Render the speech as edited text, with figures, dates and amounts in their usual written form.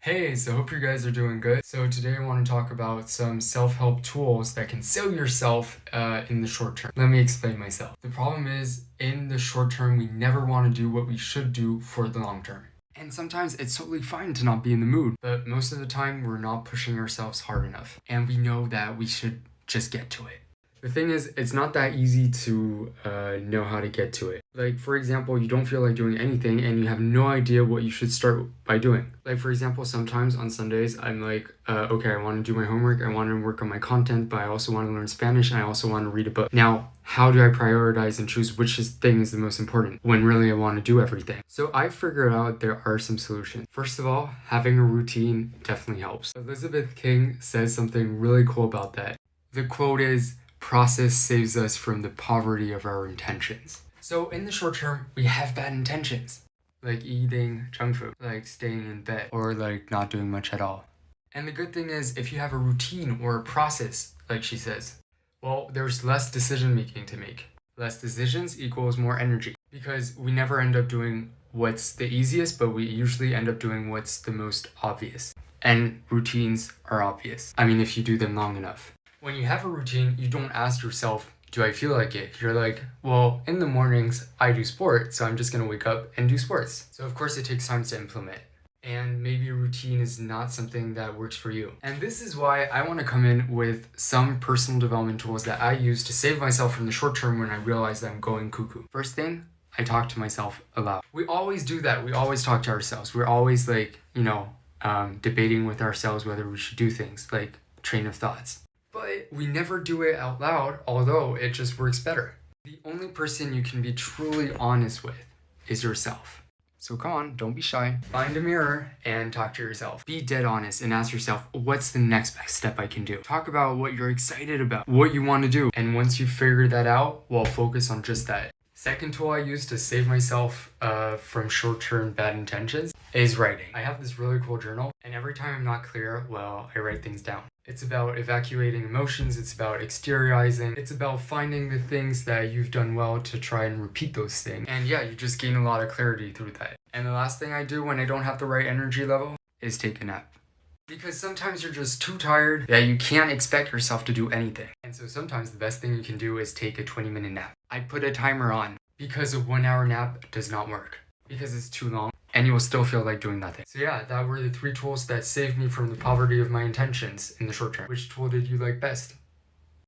Hey, so hope you guys are doing good. So today I want to talk about some self-help tools that can sell yourself in the short term. Let me explain myself. The problem is, in the short term, we never want to do what we should do for the long term. And sometimes it's totally fine to not be in the mood, but most of the time we're not pushing ourselves hard enough. And we know that we should just get to it. The thing is, it's not that easy to know how to get to it. Like, for example, you don't feel like doing anything and you have no idea what you should start by doing. Like, for example, sometimes on Sundays, I'm like, okay, I want to do my homework, I want to work on my content, but I also want to learn Spanish and I also want to read a book. Now, how do I prioritize and choose which thing is the most important when really I want to do everything? So I figured out there are some solutions. First of all, having a routine definitely helps. Elizabeth King says something really cool about that. The quote is, "Process saves us from the poverty of our intentions." So in the short term, we have bad intentions, like eating junk food, like staying in bed, or like not doing much at all. And the good thing is, if you have a routine or a process, like she says, well, there's less decision making to make. Less decisions equals more energy, because we never end up doing what's the easiest, but we usually end up doing what's the most obvious. And routines are obvious. I mean, if you do them long enough. When you have a routine, you don't ask yourself, do I feel like it? You're like, well, in the mornings, I do sports, so I'm just gonna wake up and do sports. So of course it takes time to implement. And maybe a routine is not something that works for you. And this is why I wanna come in with some personal development tools that I use to save myself from the short term when I realize that I'm going cuckoo. First thing, I talk to myself aloud. We always do that. We always talk to ourselves. We're always like, debating with ourselves whether we should do things, like train of thoughts. But we never do it out loud, although it just works better. The only person you can be truly honest with is yourself. So come on, don't be shy. Find a mirror and talk to yourself. Be dead honest and ask yourself, what's the next best step I can do? Talk about what you're excited about, what you want to do. And once you figure that out, well, focus on just that. Second tool I use to save myself from short-term bad intentions is writing. I have this really cool journal, and every time I'm not clear, well, I write things down. It's about evacuating emotions, it's about exteriorizing, it's about finding the things that you've done well to try and repeat those things. And yeah, you just gain a lot of clarity through that. And the last thing I do when I don't have the right energy level is take a nap. Because sometimes you're just too tired that you can't expect yourself to do anything. And so sometimes the best thing you can do is take a 20-minute nap. I put a timer on because a 1-hour nap does not work because it's too long and you will still feel like doing nothing. So yeah, that were the 3 tools that saved me from the poverty of my intentions in the short term. Which tool did you like best?